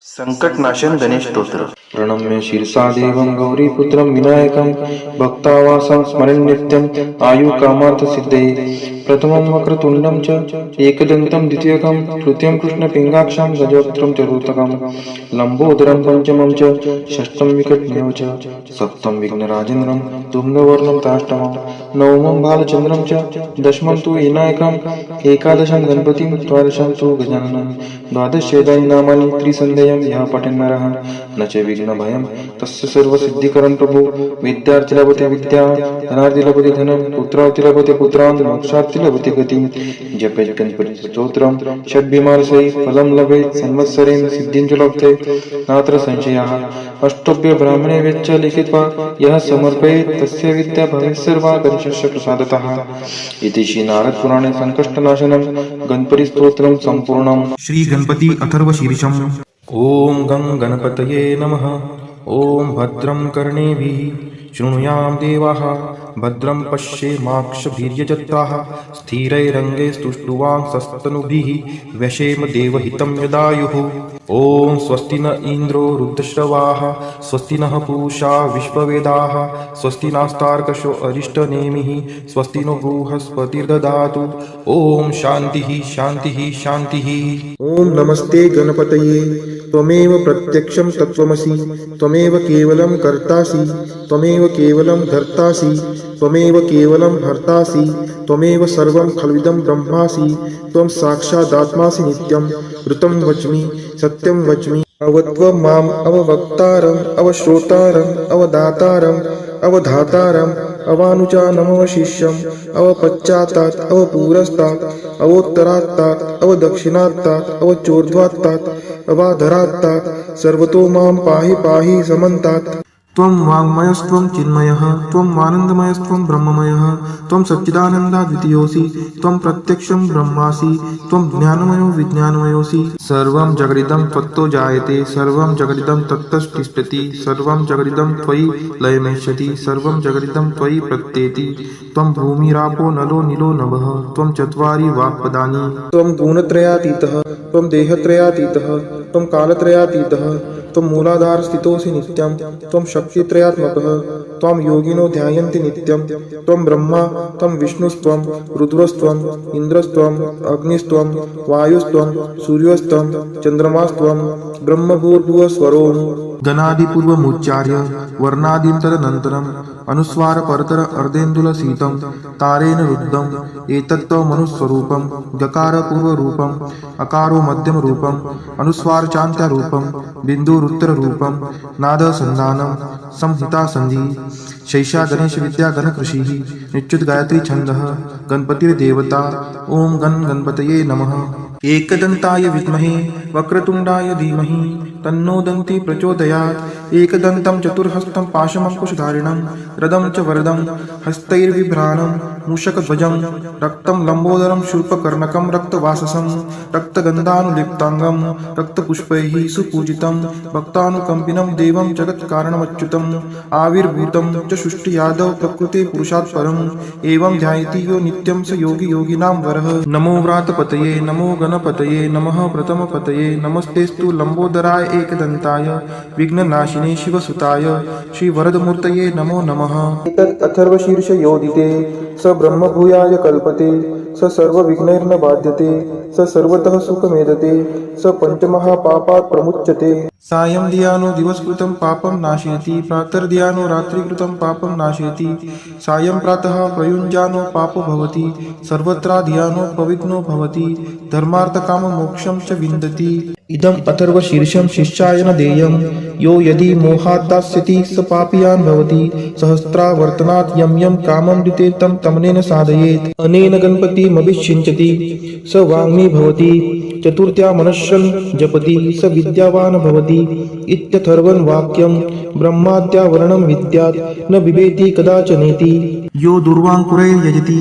संकटनाशन गणेश स्तोत्र. प्रणम्य शिरसा देवं गौरीपुत्रं विनायकं भक्तावासं स्मरन् नित्यं आयुकामार्थसिद्धये प्रथमं वक्रतुण्डं च एकदन्तं द्वितीयकं तृतीयं कृष्णपिङ्गाक्षं गजवक्त्रं चतुर्थकं लम्बोदरं पञ्चमं च षष्ठं विकटमेव च सप्तमं विघ्नराजेन्द्रं धूम्रवर्णं ताष्टमं नवमं बालचन्द्रं च दशमं तु विनायकम् एकादशं गणपतिं द्वादशं तु गजाननं द्वादशेदानि नामानि त्रिसन्ध्यं यः पठन् नरः न च विघ्नभयं तस्य सर्वसिद्धिकरं प्रभु विद्यार्थी लभते विद्या धनार्थी लभते धनं पुत्रार्थी लभते पुत्रान् मोक्षार्थी लभते गतिं जपेत् गणपति स्तोत्रं षड्भिमानसहि फलं लभेत् संवत्सरेण सिद्धिं च लभते नात्र संशयः अष्टभ्य ब्राह्मणे वेच्च लिखित्वा यः समर्पयेत् तस्य विद्या भवेत् सर्वा गणेशस्य प्रसादतः इति श्री नारद पुराणे संकष्टनाशनं गणपति स्तोत्रं सम्पूर्णम् श्री गणपति अथर्वशीर्षम्। ॐ गं गणपतये नमः। ॐ भद्रं कर्णेभिः शृणुयाम देवाः भद्रं पश्येमाक्षभिर्यजत्राः स्थिरैरङ्गैः स्तुष्टुवांसस्तनूभिः व्यशेम देवहितं यदायुः। ॐ स्वस्ति न इन्द्रो रुद्रश्रवाः स्वस्ति नः पूषा विश्ववेदाः स्वस्ति नास्तार्कशो अरिष्टनेमिः स्वस्ति नो बृहस्पतिर्दधातु। ॐ शान्तिः शान्तिः शान्तिः। ॐ नमस्ते गणपतये त्वमेव प्रत्यक्षं तत्त्वमसि त्वमेव केवलं कर्तासि त्वमेव केवलं धर्तासि त्वमेव केवलं हर्तासि त्वमेव सर्वं खल्विदं ब्रह्मासि त्वं साक्षादात्मासि नित्यं ऋतं वच्मि सत्यं वच्मि अवत्वं माम् अववक्तारम् अवश्रोतारम् अवदातारम् अवधातारम् अवानुजानमवशिष्यम् अवपश्चात्तात् अवपुरस्तात् अवोत्तरात्तात् अवदक्षिणात्तात् अवचोर्ध्वात्तात् अवाधरात्तात् सर्वतो मां पाहि पाहि समन्तात्। त्वं वाङ्मयस्त्वं चिन्मयः त्वं आनन्दमयस्त्वं ब्रह्ममयः त्वं सच्चिदानन्दाद्वितीयोऽसि त्वं प्रत्यक्षं ब्रह्मासि त्वं ज्ञानमयो विज्ञानमयोऽसि सर्वं जगदिदं त्वत्तो जायते सर्वं जगदिदं तत्तस्तिष्ठति सर्वं जगदिदं त्वयि लयमेष्यति सर्वं जगदिदं त्वयि प्रत्येति त्वं भूमिरापो नलो नीलो नभः त्वं चत्वारि वाक्पदानि त्वं गुणत्रयातीतः त्वं देहत्रयातीतः त्वं कालत्रयातीतः त्वं मूलाधार स्थितोऽसि नित्यं त्वं शक्तित्रयात्मकः त्वं योगिनो ध्यायन्ति नित्यं त्वं ब्रह्मा त्वं विष्णुस्त्वं रुद्रस्त्वं इन्द्रस्त्वं अग्निस्त्वं वायुस्त्वं सूर्यस्त्वं चन्द्रमास्त्वं ब्रह्मभूर्भुवस्वरों। गणादिपूर्वमुच्चार्य वर्णादिं तदनन्तरम् अनुस्वार परतर अर्धेन्दुलसीतं तारेण रुद्धम् एतत्त्वमनुस्वरूपं गकार पूर्वरूपम् अकारो मध्यमरूपम् अनुस्वार चान्त्यरूपं बिन्दुरुत्तररूपं नादसन्धानं संहितासन्धिः शैषा गणेश विद्या गणकृषिः निच्युत गायत्री छन्दः गणपतिर्देवता। ॐ गणपतये नमः। एकदन्ताय विद्महे वक्रतुण्डाय धीमहि तन्नो दन्ति प्रचोदयात्। एकदन्तं चतुर्हस्तं पाशमङ्कुशधारिणं रदं च वरदं हस्तैर्बिभ्राणं मूषकध्वजं रक्तं लम्बोदरं शूर्पकर्णकं रक्तवाससं रक्तगन्धानुलिप्ताङ्गं रक्तपुष्पैः सुपूजितं भक्तानुकम्पिनं देवं जगत्कारणमच्युतम् आविर्भूतं च सृष्टियादौ प्रकृते पुरुषात् परम् एवं ध्यायति यो नित्यं स योगी योगिनां वरः। नमो व्रातपतये नमो गणपतये नमः प्रथमपतये नमस्तेस्तु लम्बोदराय एकदन्ताय विघ्ननाशिने शिवसुताय श्रीवरदमूर्तये नमो नमः। एतत् अथर्वशीर्षयोदिते स ब्रह्मभूयाय कल्पते स सर्वविघ्नैर्न बाध्यते स सर्वतः सुखमेदते स पञ्चमहापापात् प्रमुच्यते। सायं धियानो दिवसकृतं पापं नाशयति प्रातर्धियानो रात्रिकृतं पापं नाशयति सायं प्रातः प्रयुञ्जानो पापो भवति सर्वत्र धियानो पवित्नो भवति धर्मार्थकाममोक्षं च विन्दति। इदम् अथर्वशीर्षं शिष्याय न देयं यो यदि मोहात् दास्यति स पापीयान् भवति सहस्रावर्तनात् यं यं कामं दिते तं तमनेन साधयेत् अनेन गणपतिमभिषिञ्चति स वाङ्मी भवति चतुर्थ्या मनश्रं जपति स विद्यावान् भवति इत्यथर्वं वाक्यं ब्रह्माद्या वर्णं विद्यात् न बिभेति कदाचनेति। यो दुर्वाङ्कुरैर्यजति